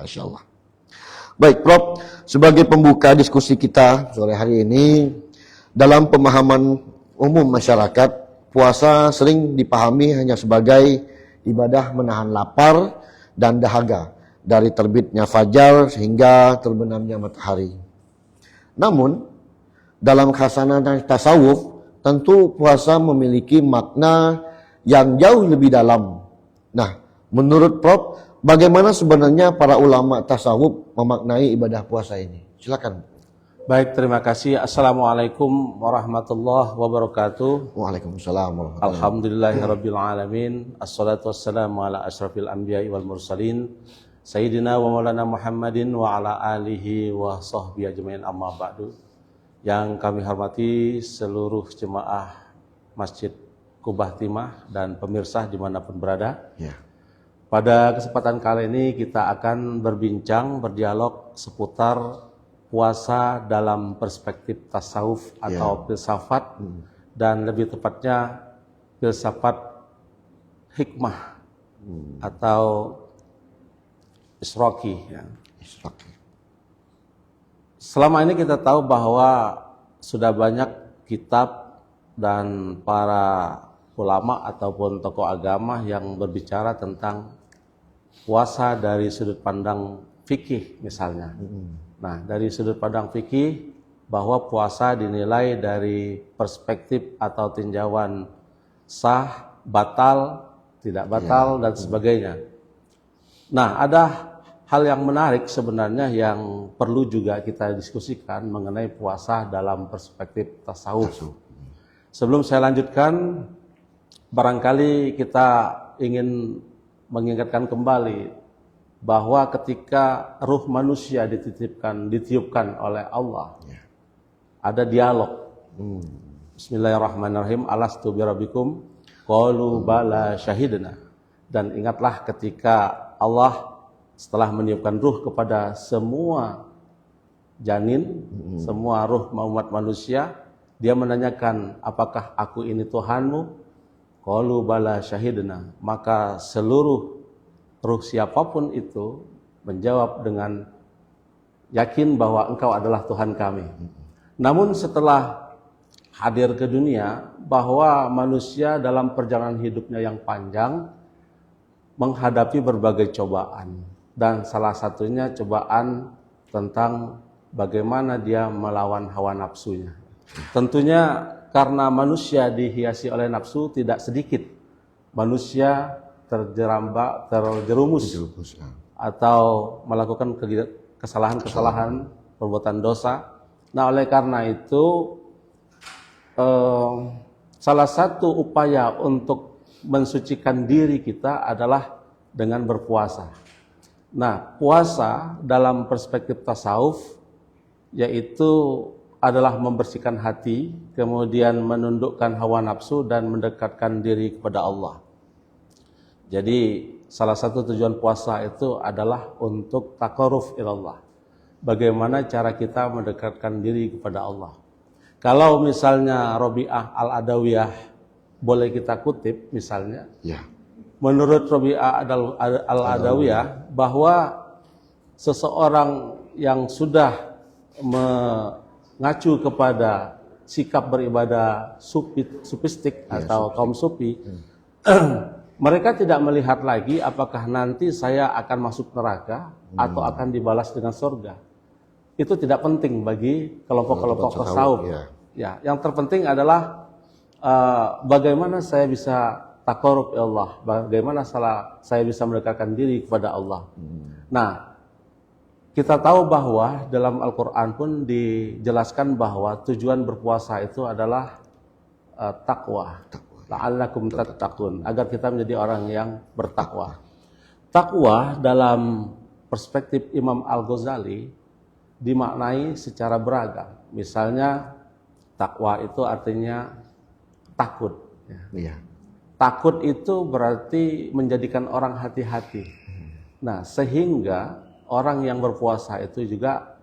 Masya Allah. Baik, Prof. Sebagai pembuka diskusi kita sore hari ini, dalam pemahaman umum masyarakat, puasa sering dipahami hanya sebagai ibadah menahan lapar dan dahaga dari terbitnya fajar sehingga terbenamnya matahari. Namun, dalam khasanah tasawuf, tentu puasa memiliki makna yang jauh lebih dalam. Nah, menurut Prof, bagaimana sebenarnya para ulama tasawuf memaknai ibadah puasa ini? Silakan. Baik, terima kasih. Assalamualaikum warahmatullahi wabarakatuh. Waalaikumsalam warahmatullahi wabarakatuh. Alhamdulillahirabbil alamin. Assalatu wassalamu ala asyrafil anbiya'i wal mursalin. Sayyidina wa maulana Muhammadin wa ala alihi wa sahbihi ajmain, amma ba'du. Yang kami hormati seluruh jemaah Masjid Kubah Timah dan pemirsa dimanapun berada. Ya. Pada kesempatan kali ini kita akan berbincang, berdialog seputar puasa dalam perspektif tasawuf atau filsafat, dan lebih tepatnya filsafat hikmah atau isroki. Ya. Selama ini kita tahu bahwa sudah banyak kitab dan para ulama ataupun tokoh agama yang berbicara tentang puasa dari sudut pandang fikih misalnya. Nah, dari sudut pandang fikih bahwa puasa dinilai dari perspektif atau tinjauan sah, batal, tidak batal, dan sebagainya. Nah, ada hal yang menarik sebenarnya yang perlu juga kita diskusikan mengenai puasa dalam perspektif tasawuf. Sebelum saya lanjutkan, barangkali kita ingin mengingatkan kembali bahwa ketika ruh manusia ditiupkan oleh Allah, ada dialog. Bismillahirrahmanirrahim. Alastu birabbikum? Qalu bala syahidna. Dan ingatlah ketika Allah setelah meniupkan ruh kepada semua janin, semua ruh umat manusia, dia menanyakan, apakah aku ini Tuhanmu? Qalu bala syahidna. Maka seluruh ruh siapapun itu menjawab dengan yakin bahwa engkau adalah Tuhan kami. Namun setelah hadir ke dunia, bahwa manusia dalam perjalanan hidupnya yang panjang menghadapi berbagai cobaan, dan salah satunya cobaan tentang bagaimana dia melawan hawa nafsunya. Tentunya karena manusia dihiasi oleh nafsu, tidak sedikit manusia terjerumus atau melakukan kesalahan-kesalahan, perbuatan dosa. Nah, oleh karena itu salah satu upaya untuk mensucikan diri kita adalah dengan berpuasa. Nah, puasa dalam perspektif tasawuf yaitu adalah membersihkan hati, kemudian menundukkan hawa nafsu dan mendekatkan diri kepada Allah. Jadi salah satu tujuan puasa itu adalah untuk taqarruf ilallah. Bagaimana cara kita mendekatkan diri kepada Allah. Kalau misalnya Rabi'ah Al-Adawiyah boleh kita kutip misalnya. Menurut Rabi'ah Al-Adawiyah bahwa seseorang yang sudah mengacu kepada sikap beribadah sufistik atau kaum sufi, mereka tidak melihat lagi apakah nanti saya akan masuk neraka atau akan dibalas dengan surga. Itu tidak penting bagi kelompok-kelompok tasawuf. Ya, yang terpenting adalah bagaimana saya bisa taqarrub ya Allah, bagaimana saya bisa mendekatkan diri kepada Allah. Nah, kita tahu bahwa dalam Al-Quran pun dijelaskan bahwa tujuan berpuasa itu adalah takwa. La'allakum tattaqun, agar kita menjadi orang yang bertakwa. Takwa dalam perspektif Imam Al-Ghazali dimaknai secara beragam. Misalnya takwa itu artinya takut. Takut itu berarti menjadikan orang hati-hati. Nah, sehingga orang yang berpuasa itu juga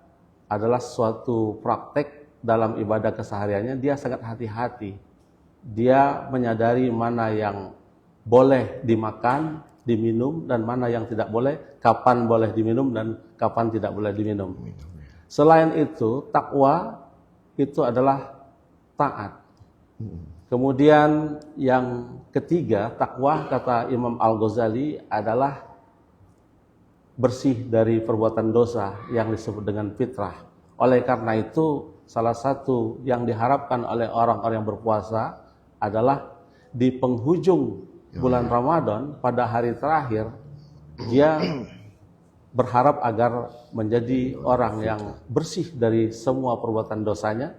adalah suatu praktek dalam ibadah kesehariannya, dia sangat hati-hati. Dia menyadari mana yang boleh dimakan, diminum dan mana yang tidak boleh, kapan boleh diminum dan kapan tidak boleh diminum. Selain itu, takwa itu adalah taat. Kemudian yang ketiga, takwa kata Imam Al-Ghazali adalah bersih dari perbuatan dosa yang disebut dengan fitrah. Oleh karena itu, salah satu yang diharapkan oleh orang-orang yang berpuasa adalah di penghujung bulan Ramadan pada hari terakhir, dia berharap agar menjadi orang yang bersih dari semua perbuatan dosanya,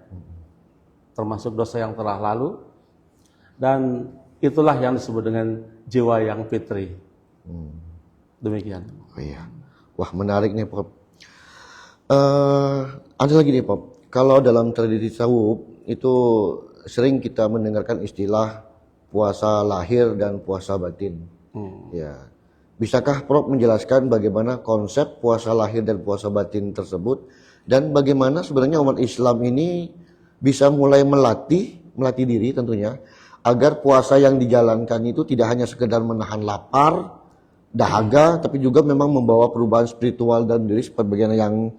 termasuk dosa yang telah lalu, dan itulah yang disebut dengan jiwa yang fitri. Demikian. Oh iya. Wah, menarik nih, Prof. Ada lagi nih, Prof. Kalau dalam tradisi tasawuf itu sering kita mendengarkan istilah puasa lahir dan puasa batin. Ya. Bisakah Prof menjelaskan bagaimana konsep puasa lahir dan puasa batin tersebut, dan bagaimana sebenarnya umat Islam ini bisa mulai melatih diri tentunya agar puasa yang dijalankan itu tidak hanya sekedar menahan lapar, dahaga, tapi juga memang membawa perubahan spiritual dan diri seperti bagaimana yang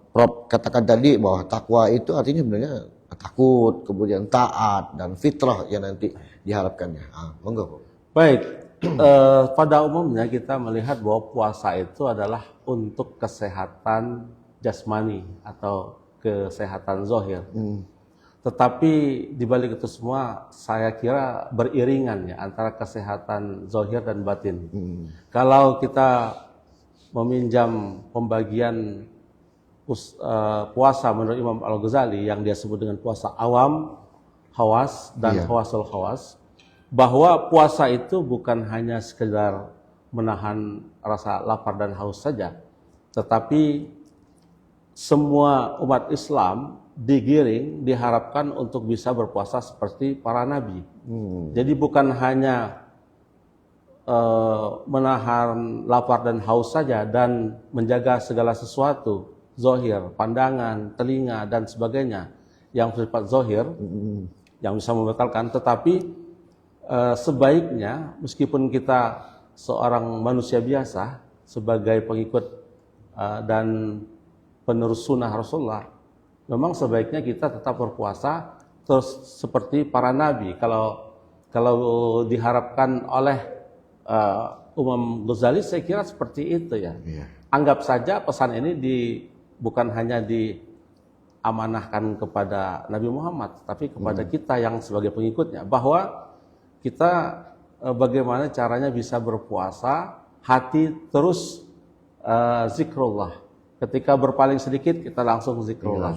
Prof katakan tadi, bahwa takwa itu artinya sebenarnya takut, kemudian taat dan fitrah yang nanti diharapkannya. Monggo, Prof. Baik, pada umumnya kita melihat bahwa puasa itu adalah untuk kesehatan jasmani atau kesehatan zahir. Tetapi di balik itu semua saya kira beriringan ya antara kesehatan zahir dan batin. Kalau kita meminjam pembagian puasa menurut Imam Al-Ghazali yang dia sebut dengan puasa awam, hawas dan hawasul hawas, bahwa puasa itu bukan hanya sekedar menahan rasa lapar dan haus saja, tetapi semua umat Islam digiring, diharapkan untuk bisa berpuasa seperti para nabi. Jadi bukan hanya menahan lapar dan haus saja dan menjaga segala sesuatu, zahir, pandangan, telinga, dan sebagainya, yang bersifat zahir, yang bisa membatalkan, tetapi sebaiknya meskipun kita seorang manusia biasa, sebagai pengikut dan penerus sunnah Rasulullah, memang sebaiknya kita tetap berpuasa terus seperti para nabi. Kalau diharapkan oleh Imam Ghazali, saya kira seperti itu ya. Anggap saja pesan ini bukan hanya diamanahkan kepada Nabi Muhammad, tapi kepada kita yang sebagai pengikutnya, bahwa kita bagaimana caranya bisa berpuasa, hati terus zikrullah. Ketika berpaling sedikit, kita langsung zikrullah.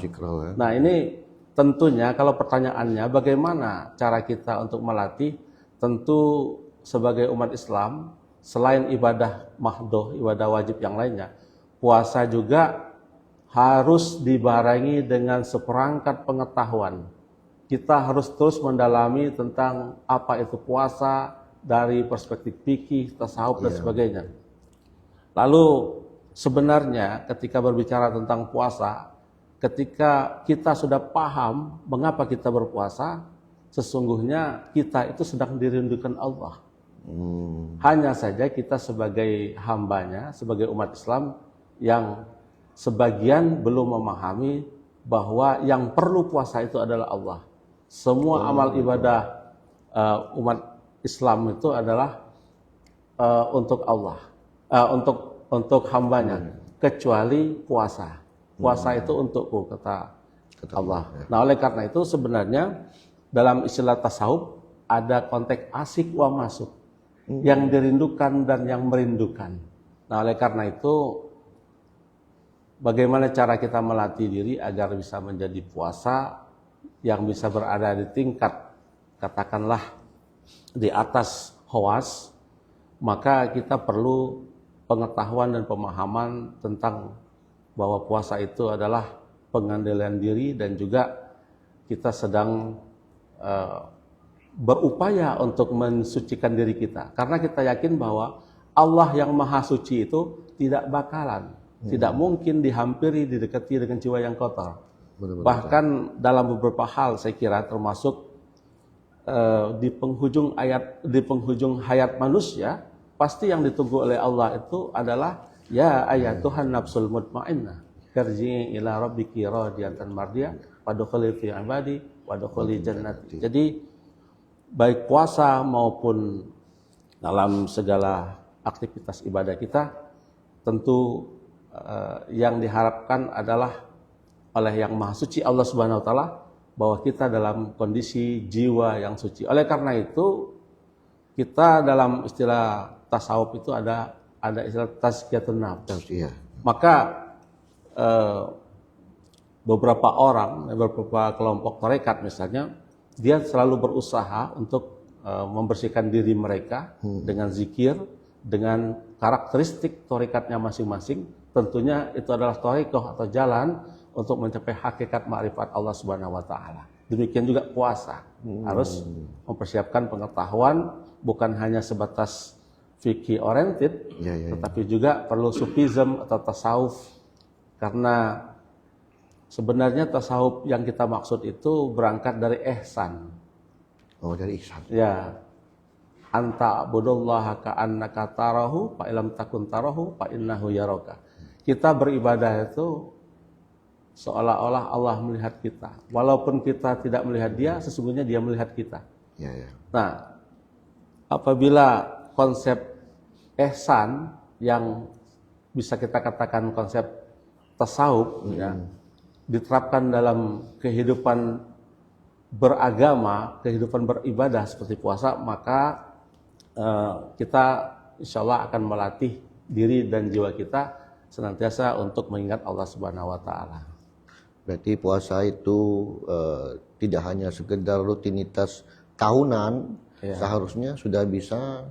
Nah, ini tentunya kalau pertanyaannya bagaimana cara kita untuk melatih, tentu sebagai umat Islam, selain ibadah mahdoh, ibadah wajib yang lainnya, puasa juga harus dibarengi dengan seperangkat pengetahuan. Kita harus terus mendalami tentang apa itu puasa dari perspektif fikih, tasawuf, dan sebagainya. Lalu sebenarnya ketika berbicara tentang puasa, ketika kita sudah paham mengapa kita berpuasa, sesungguhnya kita itu sedang dirindukan Allah. Hanya saja kita sebagai hambanya, sebagai umat Islam yang sebagian belum memahami bahwa yang perlu puasa itu adalah Allah. Semua amal ibadah umat Islam itu adalah untuk Allah, untuk hambanya, kecuali puasa. Puasa itu untukku, kata Allah. Nah, oleh karena itu sebenarnya dalam istilah tasawuf ada konteks asik wa masuk, yang dirindukan dan yang merindukan. Nah, oleh karena itu bagaimana cara kita melatih diri agar bisa menjadi puasa yang bisa berada di tingkat, katakanlah di atas hawas, maka kita perlu pengetahuan dan pemahaman tentang bahwa puasa itu adalah pengendalian diri, dan juga kita sedang berupaya untuk mensucikan diri kita. Karena kita yakin bahwa Allah yang maha suci itu tidak bakalan, tidak mungkin dihampiri, didekati dengan jiwa yang kotor. Bahkan dalam beberapa hal saya kira termasuk di penghujung hayat manusia, pasti yang ditunggu oleh Allah itu adalah ya ayatuhan nafsul mutmainnah irji'i ila rabbiki radiyatan mardiyah wadkhuli fi ibadi wadkhuli jannati. Jadi baik puasa maupun dalam segala aktivitas ibadah kita tentu yang diharapkan adalah oleh yang Maha Suci Allah Subhanahu wa taala bahwa kita dalam kondisi jiwa yang suci. Oleh karena itu kita dalam istilah tasawuf itu ada istilah tazkiyatun nafs. Iya. Maka beberapa orang, beberapa kelompok tarekat misalnya, dia selalu berusaha untuk membersihkan diri mereka dengan zikir, dengan karakteristik tarekatnya masing-masing. Tentunya itu adalah tarekat atau jalan untuk mencapai hakikat ma'rifat Allah Subhanahu wa taala. Demikian juga puasa. Harus mempersiapkan pengetahuan bukan hanya sebatas fikih oriented, tetapi juga perlu sufism atau tasawuf. Karena sebenarnya tasawuf yang kita maksud itu berangkat dari ihsan. Oh, dari ihsan. Ya. Anta abudullaha ka'annaka tarahu fa illam takun tarahu fa innahu yaraka. Kita beribadah itu seolah-olah Allah melihat kita. Walaupun kita tidak melihat dia, sesungguhnya dia melihat kita. Nah, apabila konsep ihsan yang bisa kita katakan konsep tasawuf ya, diterapkan dalam kehidupan beragama, kehidupan beribadah seperti puasa, maka kita insya Allah akan melatih diri dan jiwa kita senantiasa untuk mengingat Allah Subhanahu wa taala. Berarti puasa itu tidak hanya sekedar rutinitas tahunan, seharusnya sudah bisa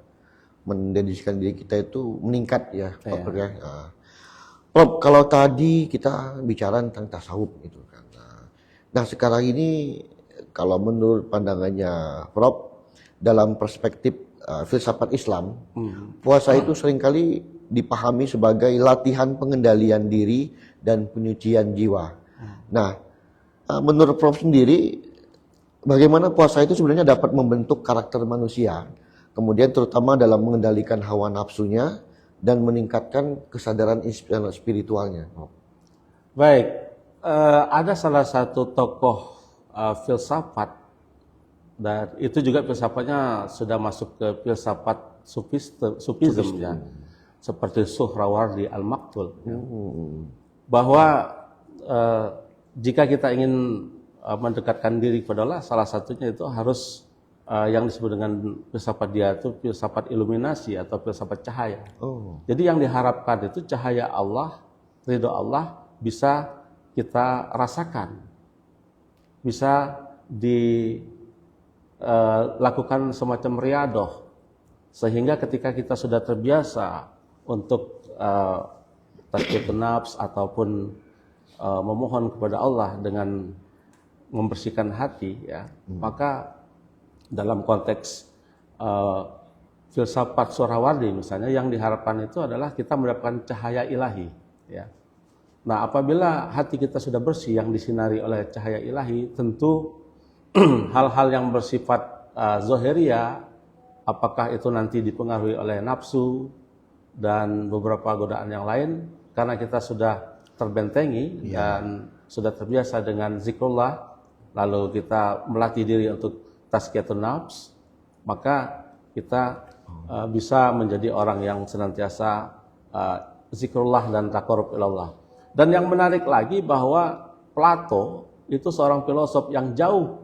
mendedikasikan diri kita itu meningkat ya, Prof. Ya. Prof, kalau tadi kita bicara tentang tasawuf itu kan. Nah, sekarang ini kalau menurut pandangannya Prof, dalam perspektif filsafat Islam, puasa itu seringkali dipahami sebagai latihan pengendalian diri dan penyucian jiwa. Nah, menurut Prof sendiri, bagaimana puasa itu sebenarnya dapat membentuk karakter manusia, kemudian terutama dalam mengendalikan hawa nafsunya dan meningkatkan kesadaran spiritualnya? Baik, ada salah satu tokoh filsafat, dan itu juga filsafatnya sudah masuk ke filsafat sufism ya, seperti Suhrawardi Al-Maktul, ya. Bahwa jika kita ingin mendekatkan diri kepada Allah, salah satunya itu harus yang disebut dengan filsafat dia itu filsafat iluminasi atau filsafat cahaya. Jadi yang diharapkan itu cahaya Allah, ridho Allah bisa kita rasakan, bisa dilakukan semacam riadoh, sehingga ketika kita sudah terbiasa untuk tazkiyatun nafs ataupun memohon kepada Allah dengan membersihkan hati ya, maka dalam konteks filsafat Suhrawardi misalnya, yang diharapkan itu adalah kita mendapatkan cahaya ilahi ya. Nah, apabila hati kita sudah bersih yang disinari oleh cahaya ilahi, tentu hal-hal yang bersifat zoheria, apakah itu nanti dipengaruhi oleh nafsu dan beberapa godaan yang lain, karena kita sudah terbentengi dan sudah terbiasa dengan zikrullah, lalu kita melatih diri untuk tazkiyatun nafs, maka kita bisa menjadi orang yang senantiasa zikrullah dan taqarrub ilallah. Dan yang menarik lagi bahwa Plato itu seorang filosof yang jauh,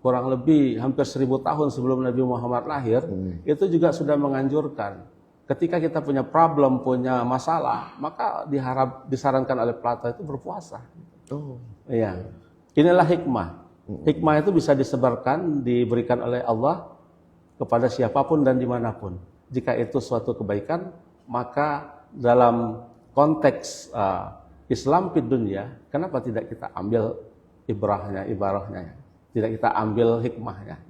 kurang lebih hampir 1000 tahun sebelum Nabi Muhammad lahir, itu juga sudah menganjurkan ketika kita punya problem, punya masalah, maka disarankan oleh Plato itu berpuasa. Iya. Inilah hikmah. Hikmah itu bisa disebarkan, diberikan oleh Allah kepada siapapun dan dimanapun. Jika itu suatu kebaikan, maka dalam konteks Islam di dunia, kenapa tidak kita ambil ibarahnya, tidak kita ambil hikmahnya?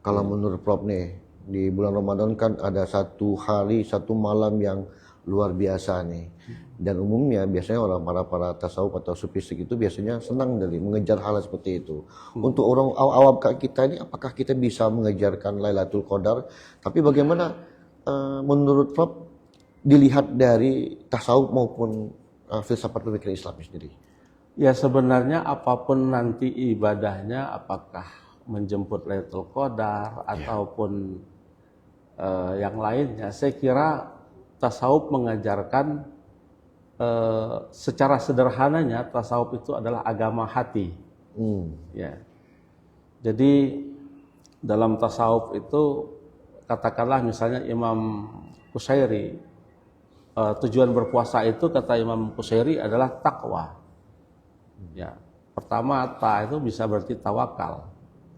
Kalau menurut Prof nih, di bulan Ramadan kan ada satu hari, satu malam yang luar biasa nih. Dan umumnya biasanya orang para tasawuf atau sufistik itu biasanya senang dari mengejar hal seperti itu. Untuk orang awam kita ini, apakah kita bisa mengejarkan Lailatul Qadar? Tapi bagaimana menurut Prof dilihat dari tasawuf maupun filsafat pemikiran Islam sendiri? Ya sebenarnya apapun nanti ibadahnya, apakah menjemput Lailatul Qadar ataupun yang lainnya, saya kira tasawuf mengajarkan secara sederhananya tasawuf itu adalah agama hati. Ya. Jadi dalam tasawuf itu katakanlah misalnya Imam Qushairi, tujuan berpuasa itu kata Imam Qushairi adalah takwa. Ya, pertama ta itu bisa berarti tawakal.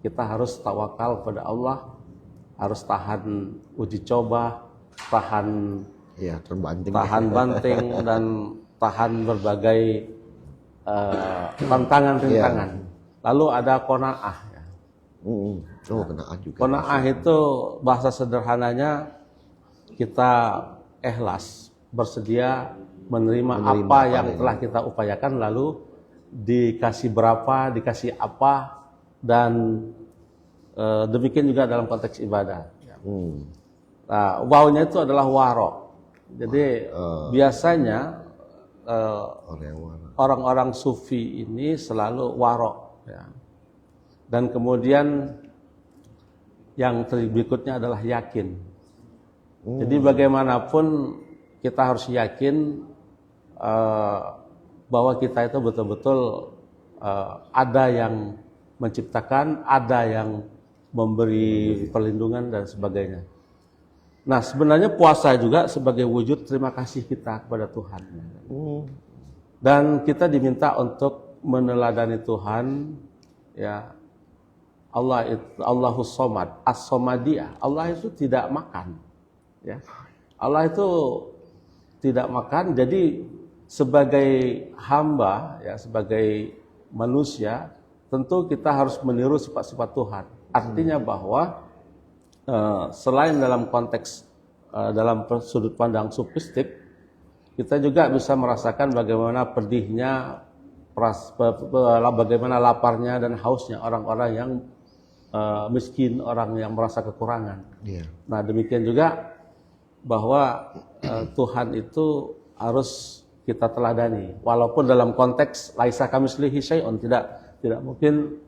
Kita harus tawakal kepada Allah, harus tahan uji coba, tahan banting dan tahan berbagai tantangan-rintangan. Lalu ada qanaah. Ya. Qanaah juga. Qanaah itu bahasa sederhananya kita ikhlas, bersedia menerima apa yang telah kita upayakan, lalu dikasih berapa, dikasih apa, dan demikian juga dalam konteks ibadah. Nah, wawnya itu adalah waro. Jadi biasanya orang-orang sufi ini selalu waro. Ya. Dan kemudian yang berikutnya adalah yakin. Jadi bagaimanapun kita harus yakin bahwa kita itu betul-betul ada yang menciptakan, ada yang memberi perlindungan dan sebagainya. Nah sebenarnya puasa juga sebagai wujud terima kasih kita kepada Tuhan. Dan kita diminta untuk meneladani Tuhan, ya. Allahus Somad, As-Somadiyah. Allah itu tidak makan, ya. Allah itu tidak makan. Jadi sebagai hamba, ya, sebagai manusia, tentu kita harus meniru sifat-sifat Tuhan. Artinya bahwa selain dalam konteks dalam sudut pandang sufistik, kita juga bisa merasakan bagaimana pedihnya, bagaimana laparnya dan hausnya orang-orang yang miskin, orang yang merasa kekurangan. Nah demikian juga bahwa Tuhan itu harus kita teladani, walaupun dalam konteks laisa kamitslihi syai'un, tidak mungkin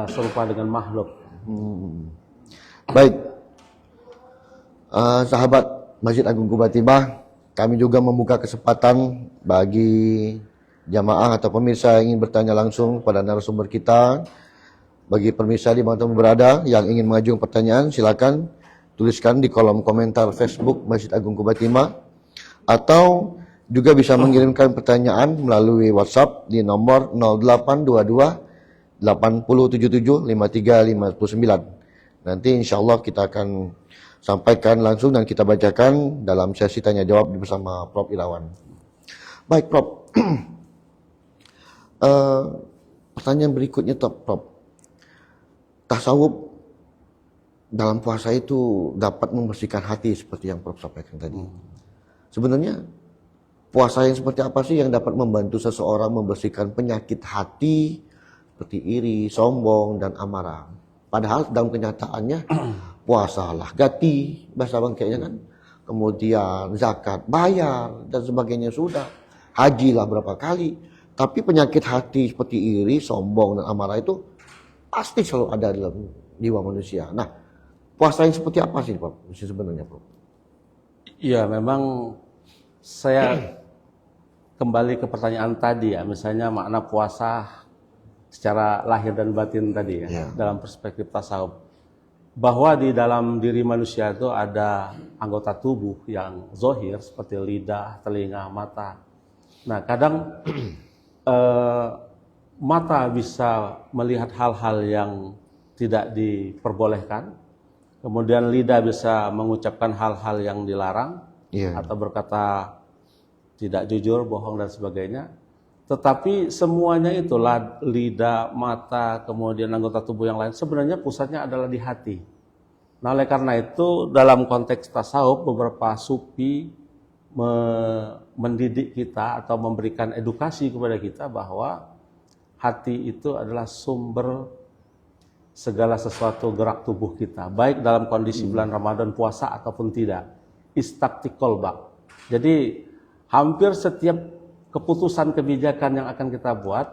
serupa dengan makhluk. Baik, sahabat Masjid Agung Qubaytimah, kami juga membuka kesempatan bagi jamaah atau pemirsa yang ingin bertanya langsung pada narasumber kita. Bagi pemirsa di mana berada yang ingin mengajukan pertanyaan, silakan tuliskan di kolom komentar Facebook Masjid Agung Qubaytimah, atau juga bisa mengirimkan pertanyaan melalui WhatsApp di nomor 0822 8077 5359. Nanti insya Allah kita akan sampaikan langsung dan kita bacakan dalam sesi tanya jawab bersama Prof. Irawan. Baik Prof, pertanyaan berikutnya Prof. Tasawuf dalam puasa itu dapat membersihkan hati seperti yang Prof sampaikan tadi. Sebenarnya puasa yang seperti apa sih yang dapat membantu seseorang membersihkan penyakit hati seperti iri, sombong, dan amarah? Padahal dalam kenyataannya puasalah gati, bahasa bangkainya kan. Kemudian zakat, bayar, dan sebagainya sudah. Hajilah berapa kali. Tapi penyakit hati seperti iri, sombong, dan amarah itu pasti selalu ada dalam jiwa manusia. Nah, puasa yang seperti apa sih Prof sebenarnya Prof? Iya, memang saya kembali ke pertanyaan tadi ya, misalnya makna puasa secara lahir dan batin tadi ya, dalam perspektif tasawuf, bahwa di dalam diri manusia itu ada anggota tubuh yang zohir seperti lidah, telinga, mata. Nah kadang mata bisa melihat hal-hal yang tidak diperbolehkan, kemudian lidah bisa mengucapkan hal-hal yang dilarang, atau berkata tidak jujur, bohong, dan sebagainya. Tetapi semuanya itulah lidah, mata, kemudian anggota tubuh yang lain, sebenarnya pusatnya adalah di hati. Nah oleh karena itu dalam konteks tasawuf beberapa sufi mendidik kita atau memberikan edukasi kepada kita bahwa hati itu adalah sumber segala sesuatu gerak tubuh kita, baik dalam kondisi bulan Ramadan puasa ataupun tidak. istakti kolbak. Jadi hampir setiap keputusan kebijakan yang akan kita buat,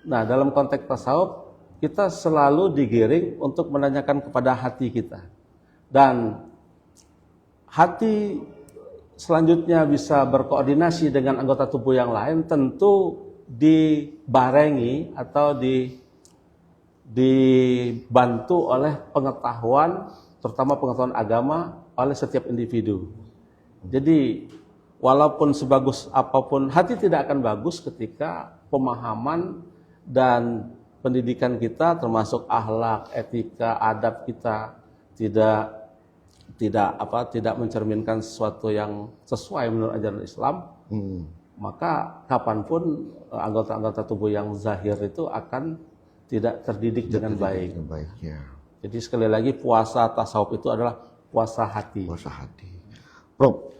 nah dalam konteks tasawuf kita selalu digiring untuk menanyakan kepada hati kita. Dan hati selanjutnya bisa berkoordinasi dengan anggota tubuh yang lain, tentu dibarengi atau dibantu oleh pengetahuan, terutama pengetahuan agama oleh setiap individu. Jadi walaupun sebagus apapun, hati tidak akan bagus ketika pemahaman dan pendidikan kita, termasuk akhlak, etika, adab kita tidak mencerminkan sesuatu yang sesuai menurut ajaran Islam. Maka kapanpun anggota-anggota tubuh yang zahir itu akan tidak terdidik dengan baik. Ya. Jadi sekali lagi puasa tasawuf itu adalah puasa hati. Puasa hati. Prof,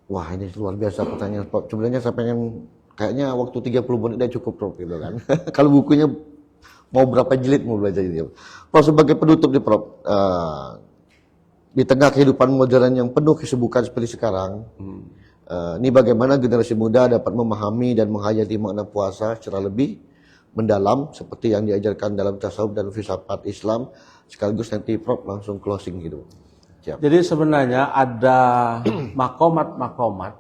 wah ini luar biasa pertanyaan Prof. Sebenarnya saya pengen, kayaknya waktu 30 menit udah cukup Prof gitu kan. Kalau bukunya mau berapa jilid mau belajar gitu. Prof, sebagai penutup nih Prof, di tengah kehidupan modern yang penuh kesibukan seperti sekarang, ini bagaimana generasi muda dapat memahami dan menghayati makna puasa secara lebih mendalam seperti yang diajarkan dalam tasawuf dan filsafat Islam, sekaligus nanti Prof langsung closing gitu. Siap. Jadi sebenarnya ada makomat-makomat.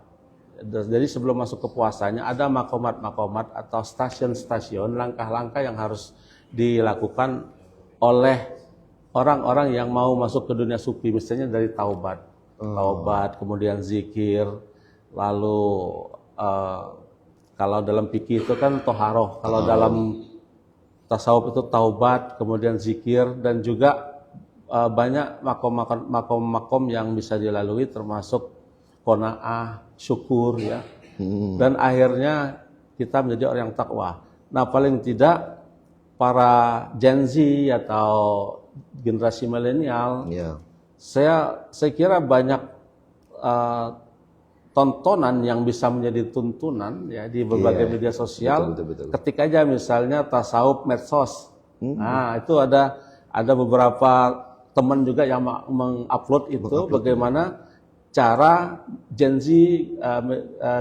Jadi sebelum masuk ke puasanya ada makomat-makomat atau stasiun-stasiun, langkah-langkah yang harus dilakukan oleh orang-orang yang mau masuk ke dunia sufi, misalnya dari taubat, kemudian zikir, lalu kalau dalam fikih itu kan toharoh, kalau dalam tasawuf itu taubat, kemudian zikir, dan juga banyak makom-makom yang bisa dilalui, termasuk qanaah, syukur ya. Dan akhirnya kita menjadi orang yang takwa. Nah, paling tidak para Gen Z atau generasi milenial, saya kira banyak tontonan yang bisa menjadi tuntunan ya di berbagai media sosial. Betul. Ketika aja misalnya tasawuf medsos, nah itu ada beberapa teman juga yang mengupload itu bagaimana cara Gen Z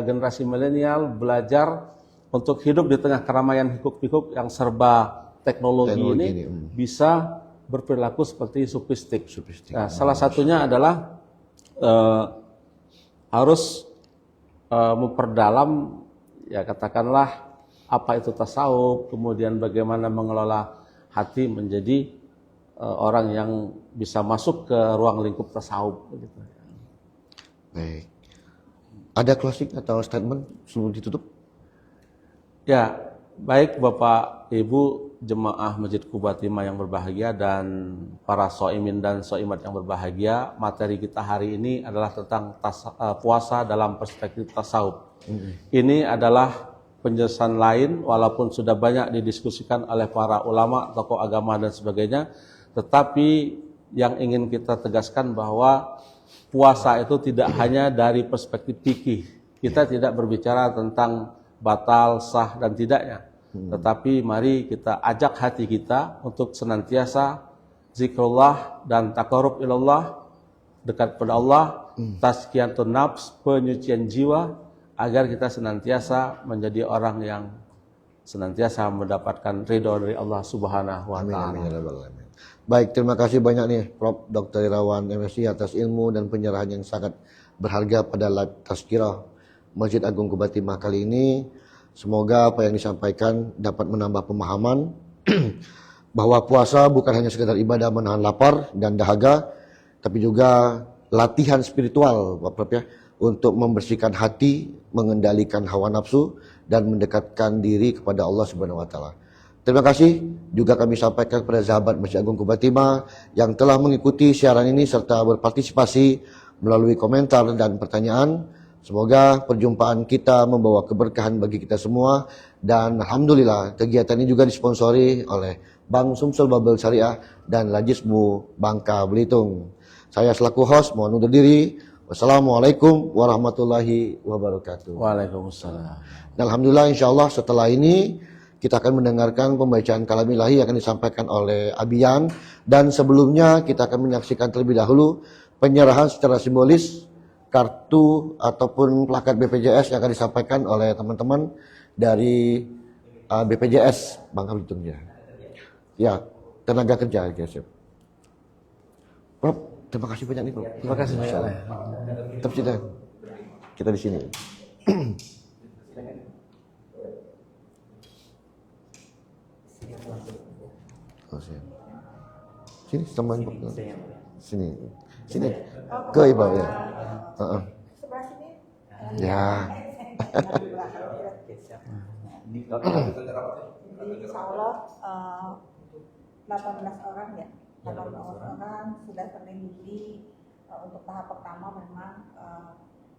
generasi milenial belajar untuk hidup di tengah keramaian hiruk-pikuk yang serba teknologi ini bisa berperilaku seperti sufistik. Nah, salah satunya adalah harus memperdalam, ya katakanlah apa itu tasawuf, kemudian bagaimana mengelola hati menjadi orang yang bisa masuk ke ruang lingkup tasawuf. Gitu. Baik. Ada closing atau statement sebelum ditutup? Ya, baik Bapak Ibu jemaah Masjid Qubatimah yang berbahagia dan para soimin dan soimat yang berbahagia, materi kita hari ini adalah tentang puasa dalam perspektif tasawuf. Ini adalah penjelasan lain, walaupun sudah banyak didiskusikan oleh para ulama, tokoh agama dan sebagainya, tetapi yang ingin kita tegaskan bahwa puasa itu tidak hanya dari perspektif fikih. Kita tidak berbicara tentang batal, sah dan tidaknya. Tetapi mari kita ajak hati kita untuk senantiasa zikrullah dan taqarrub ilallah, dekat kepada Allah, tazkiyatun nafs, penyucian jiwa, agar kita senantiasa menjadi orang yang senantiasa mendapatkan ridho dari Allah Subhanahu wa taala. Amin. Baik, terima kasih banyak nih Prof. Dr. Irawan MSI atas ilmu dan penyerahan yang sangat berharga pada live tazkirah Masjid Agung Qubatimah kali ini. Semoga apa yang disampaikan dapat menambah pemahaman bahwa puasa bukan hanya sekedar ibadah menahan lapar dan dahaga, tapi juga latihan spiritual, Pak Prof ya, untuk membersihkan hati, mengendalikan hawa nafsu dan mendekatkan diri kepada Allah Subhanahu wa taala. Terima kasih juga kami sampaikan kepada sahabat Masjid Agung Qubatimah yang telah mengikuti siaran ini serta berpartisipasi melalui komentar dan pertanyaan. Semoga perjumpaan kita membawa keberkahan bagi kita semua, dan alhamdulillah kegiatan ini juga disponsori oleh Bank Sumsel Babel Syariah dan Lajismu Bangka Belitung. Saya selaku host mohon undur diri. Wassalamualaikum warahmatullahi wabarakatuh. Waalaikumsalam. Dan alhamdulillah insyaallah setelah ini kita akan mendengarkan pembacaan kalam ilahi yang akan disampaikan oleh Abian, dan sebelumnya kita akan menyaksikan terlebih dahulu penyerahan secara simbolis kartu ataupun plakat BPJS yang akan disampaikan oleh teman-teman dari BPJS Bangka Belitung ya. Ya, tenaga kerja guys. Prof, terima kasih banyak nih, Prof. Terima kasih banyak. Tetap kita di sini. Oh, sini teman sini ke ibu ya. Sebelah sini. Ya. Insya Allah 18 orang ya, 18 orang sudah terlindungi. Untuk tahap pertama memang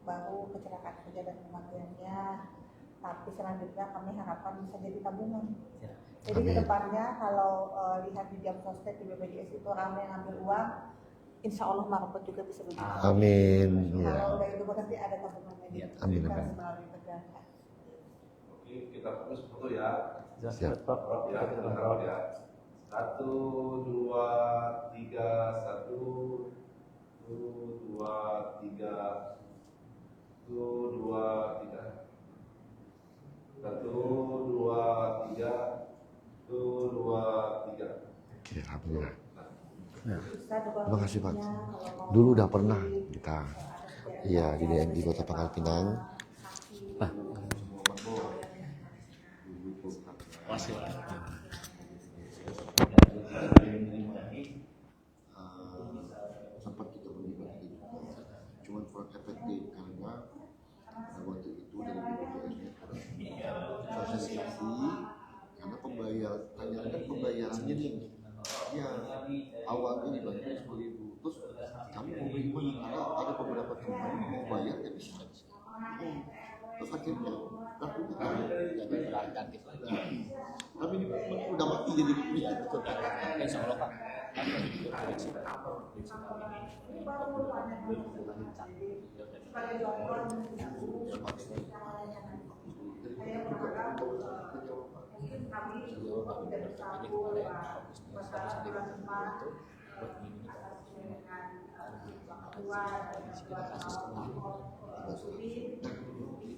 baru kecelakaan kerja dan kematiannya, tapi selanjutnya kami harapkan bisa jadi tabungan. Jadi kedepannya kalau lihat di jam sosmed di BPJS itu ramai ngambil uang, insya Allah Marpot juga bisa begitu. Amin. Kalau udah itu nanti ada tabungannya di Amin. melalui negara. Oke, kita fokus foto ya. Siap. Prof, ya, kita rawat ya. 1, 2, 3, 1, 2, 3, 1, 2, 3. 1, 2, 3, 1, 2, 3. Oke, alhamdulillah. Bisa Terima kasih Pak. Dulu udah pernah kita, iya di DMI Kota Pangkal Pinang. Masih. Sempat kita berdebat itu, cuman kurang efektif karena waktu itu dari BPJS sosialisasi karena tanyakan pembayarannya nih, ya awalnya dibantu 10.000, terus kami mau bagaimana karena ada beberapa teman mau bayar tapi bisa. Terus akhirnya kartunya kan tidak aktif lagi. Tapi ini udah mati jadi ya betul. Insya Allah Pak.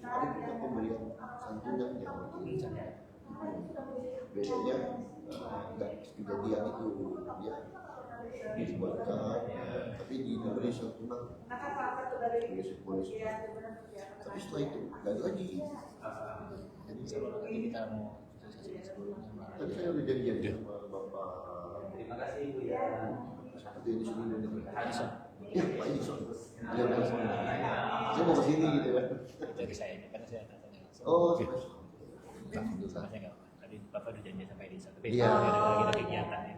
Ada pemberian santunan yang bedanya dan kejadian itu ya dibuatkan tapi diberi santunan polisi tapi setelah itu gak lagi jadi kita mau tadi saya udah janjian sama Bapak terima kasih Ibu ya seperti ini sini ya Pak Edison dia bilang saya mau kesini gitu kan dari saya ini karena saya tanya langsung. oh Saya nggak tadi Bapak udah janji sampai di sana. Tapi Iya. ada kegiatan ya.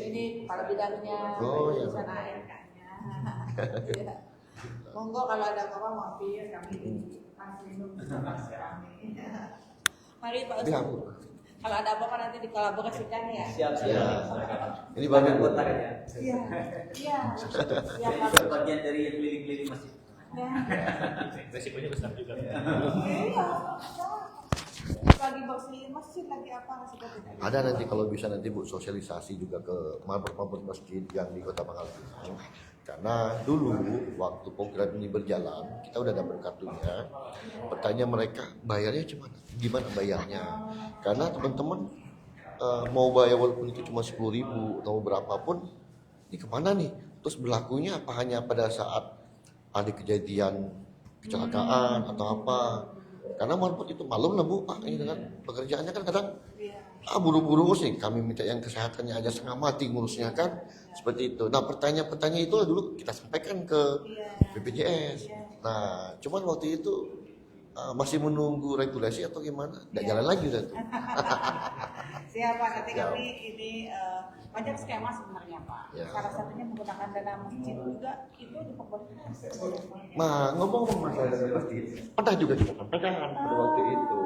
Ini kepala bidangnya Oh, iya. di sana ARK-nya. Iya. Monggo kalau ada apa-apa mampir kami di Mas Minum bersama kami. Mari Pak Iya. Ustaz. Kalau ada apa-apa nanti dikolaborasikan ya. ya ini bagian kota kan ya? Iya. Iya. Siap Pak. Itu bagian dari yang keliling-keliling masjid. Ya. Resikonya besar juga. Iya. Lagi bersihin masjid lagi apa masih tidak. ada nanti kalau bisa nanti Bu sosialisasi juga ke mabuk-mabuk masjid yang di Kota Pangkal Pinang karena dulu waktu program ini berjalan kita udah dapat kartunya pertanyaan mereka bayarnya gimana bayarnya karena teman-teman mau bayar walaupun itu cuma 10.000 atau berapapun ini kemana nih terus berlakunya apa hanya pada saat ada kejadian kecelakaan atau apa karena Marpot itu malum lah Bu Pak ini kan pekerjaannya kan kadang buru-buru sih kami minta yang kesehatannya aja setengah mati ngurusnya kan seperti itu. Nah pertanyaan-pertanyaan itu dulu kita sampaikan ke BPJS. Nah cuman waktu itu masih menunggu regulasi atau gimana? Nggak jalan lagi udah tuh. Siapa nanti kami ini banyak skema sebenarnya Pak. Ya. Salah satunya menggunakan dana masjid juga itu diperbolehkan. Nah ngomong-ngomong masalah dari masjid, pernah juga kita sampaikan pada waktu itu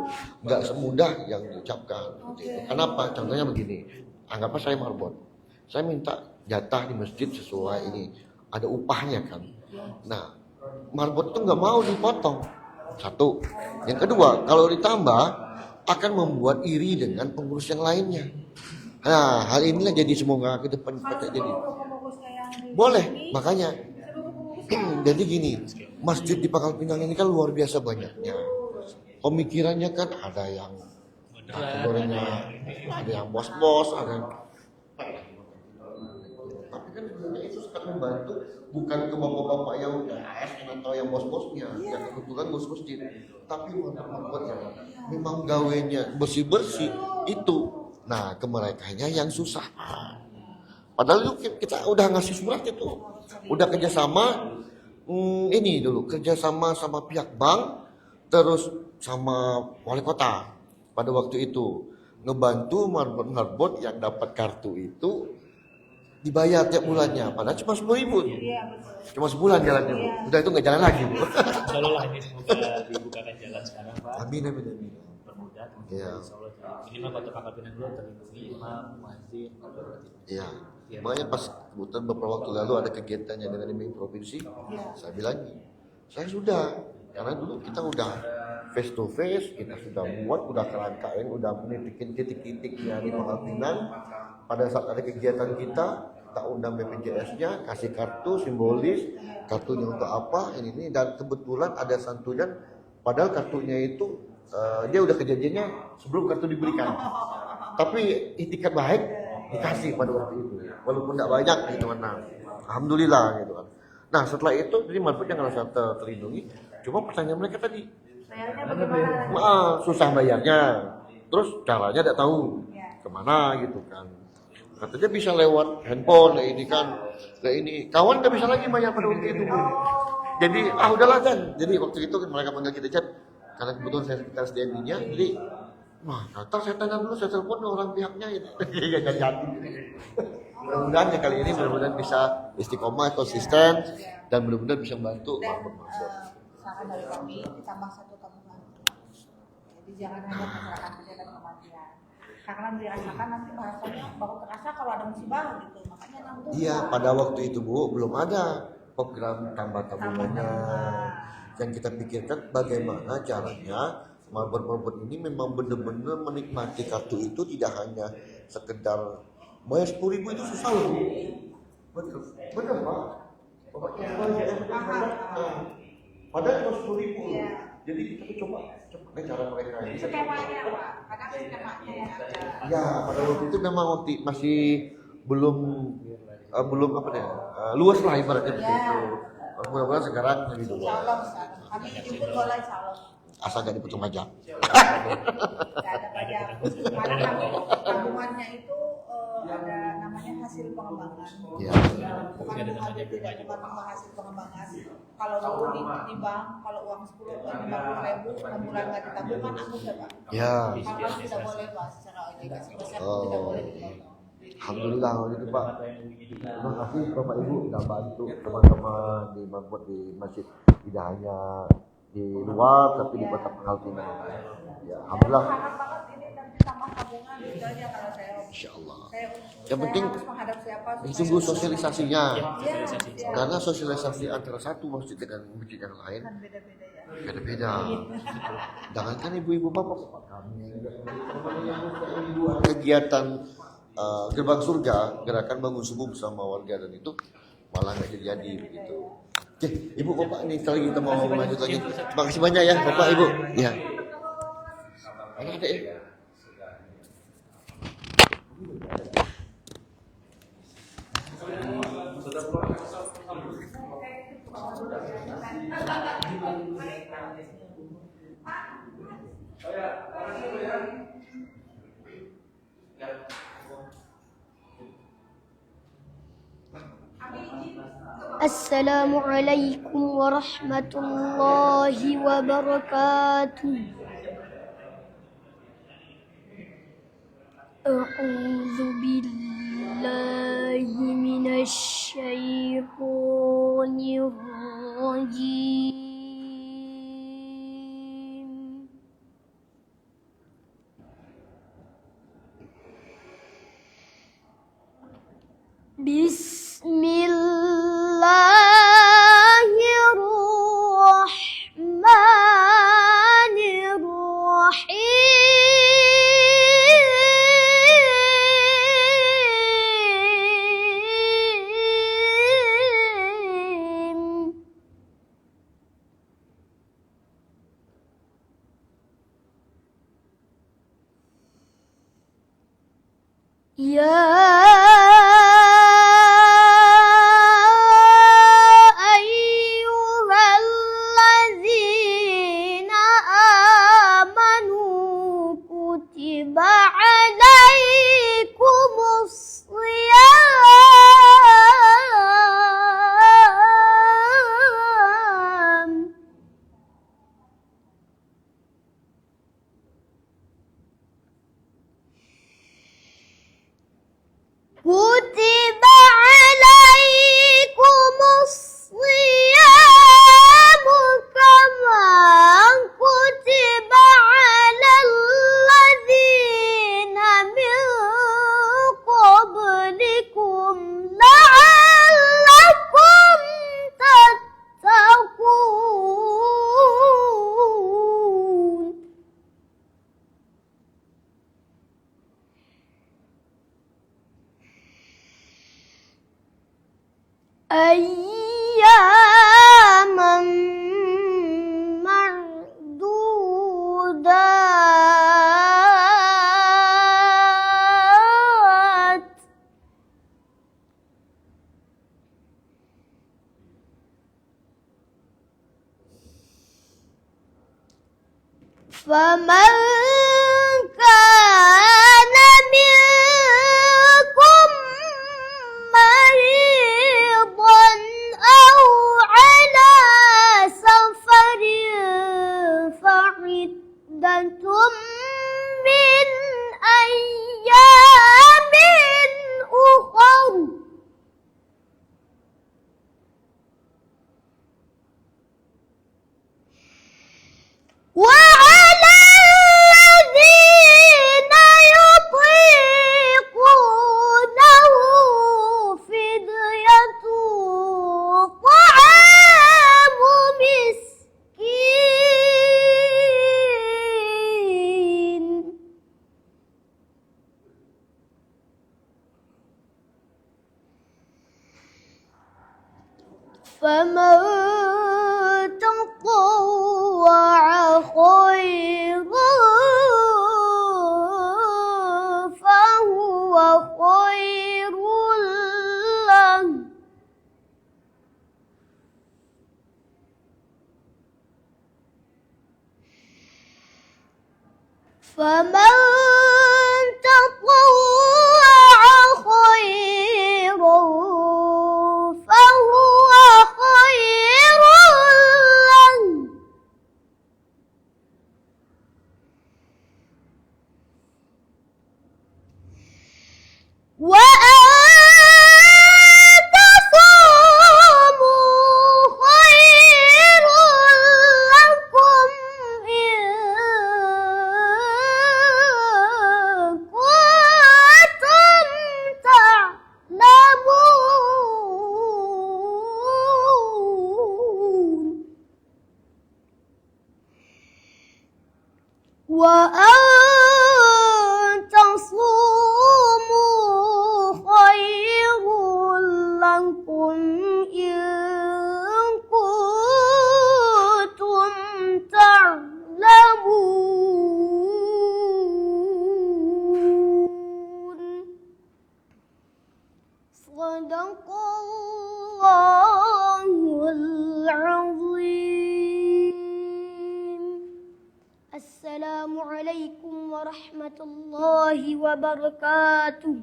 nggak semudah yang diucapkan. Okay. Kenapa? Contohnya begini, anggaplah saya marbot, saya minta jatah di masjid sesuai ini, ada upahnya kan. Nah marbot itu nggak mau dipotong. Satu, yang kedua kalau ditambah akan membuat iri dengan pengurus yang lainnya. Nah hal inilah jadi semoga ke depan kita jadi boleh makanya Jadi gini, masjid di Pangkal Pinang ini kan luar biasa banyaknya. Pemikirannya kan ada yang kategorinya, ada yang bos-bos, ada yang tapi kan sebenarnya itu sangat membantu bukan ke bapak-bapak yang udah ASN atau yang bos-bosnya yang kebetulan bos masjid, tapi buat yang memang gawenya bersih-bersih itu. Nah, ke merekanya yang susah. Padahal itu kita udah ngasih surat itu, udah kerjasama ini dulu kerjasama sama pihak bank, terus sama wali kota pada waktu itu ngebantu marbot yang dapat kartu itu dibayar tiap bulannya, padahal cuma 10.000, cuma sebulan jalannya Bu. Udah itu nggak jalan lagi Bu. Insya Allah lah ini semoga dibukakan jalan sekarang Pak. Amin amin amin. Permudah teman-teman Iya. Insya Allah minimal Kota Pangkal Pinang dulu terlindungi imam, muadzin, Iya. Makanya pas kebetulan beberapa waktu lalu ada kegiatannya dengan MUI provinsi, saya bilang saya sudah, karena dulu kita udah face to face, kita sudah buat, udah kerangkain, udah menitikin titik-titiknya di Pangkal Pinang. Pada saat ada kegiatan kita undang BPJS-nya, kasih kartu simbolis, kartunya untuk apa, ini dan kebetulan ada santunan, padahal kartunya itu dia udah kejadiannya sebelum kartu diberikan. Tapi itikat baik dikasih pada waktu itu, walaupun tidak banyak gitu kan. Nah, alhamdulillah gitu kan. Nah setelah itu jadi manfaatnya ngerasa terlindungi. Cuma pertanyaan mereka tadi, Bayarnya bagaimana? susah bayarnya, terus caranya tidak tahu kemana gitu kan. Katanya bisa lewat handphone, ini kan, ini kawan nggak bisa lagi bayar pada waktu itu. Jadi udahlah kan. Jadi waktu itu mereka panggil kita chat, karena kebetulan saya sekitar SDN-nya, jadi wah, ntar saya tanya dulu, saya telepon orang pihaknya itu. Ya nggak jadi. Mudah-mudahan ya kali ini mudah-mudahan bisa istiqomah, konsisten, dan mudah-mudahan bisa membantu marbot-marbot. Saran dari kami ditambah 1 tabungan. Jadi jangan hanya masyarakat saja dan kematian. Karena dirasakan nanti bahasanya baru terasa kalau ada musibah gitu. Makanya nanggung. Iya, pada waktu itu Bu belum ada program tambah tabungannya. Yang kita pikirkan bagaimana caranya marbot-marbot ini memang benar-benar menikmati kartu itu tidak hanya sekedar bayar 10.000 itu susah loh. Betul, betul Pak. Bapaknya padahal cuma 10.000. Jadi kita tuh coba cara mereka ini. Skemanya Pak, kadang skemanya yang ada. Ya, pada waktu itu memang masih belum apa deh, luas lah ibaratnya begitu. Mudah-mudahan sekarang lebih luas. Insya Allah bisa. Kami jemput bola insya Allah. Asal gak dipotong pajak. Tidak ada pajak. Karena tabungannya itu ada namanya hasil pengembangan. Ya. Bukan bukan hasil pengembangan. Kalau dulu di bank, kalau uang 50.000 6 bulan nggak ditabungkan, aku Pak. Ya. Kalau tidak boleh Pak, secara obligasi besar Oh. tidak boleh dipotong. Alhamdulillah kalau gitu Pak. Terima kasih Bapak Ibu sudah bantu teman-teman di marbot di masjid, tidak hanya di luar tapi di Kota Pangkal Pinang. Ya, alhamdulillah. Harap banget ini nanti tambah tabungan itu aja kalau saya. Insyaallah. Saya Yang penting harus menghadap siapa? sungguh sosialisasinya. Iya. Karena sosialisasi antara satu masjid dengan masjid yang lain Kan beda-beda ya. beda-beda. Jangankan ibu-ibu bapak-bapak kami kegiatan gerbang surga, gerakan bangun subuh bersama warga dan itu malah nggak jadi begitu. Oke, ibu bapak ini sekali lagi kita mau lanjut lagi. Terima kasih banyak ya bapak ibu. Ya. Ada ya. السلام عليكم ورحمة الله وبركاته. أعوذ بالله من الشيطان الرجيم. بسم الله الرحمن الرحيم. يا أيها الذين آمنوا كتب عليكم الصيام كتب عليكم الصيام كما كتب على الذين من قبلكم لعلكم تتقون أياما معدودات فمن كان منكم مريضا أو على سفر فعدة من أيام أخر وعلى الذين يطيقونه فدية طعام مسكين فمن تطوع خيرا فهو خير له فمن تطوع خيرا فهو خير له وأن تصوموا خير لكم إن كنتم تعلمون وأن تصوموا خير لكم إن كنتم تعلمون صدق الله العظيم. السلام عليكم ورحمة الله وبركاته.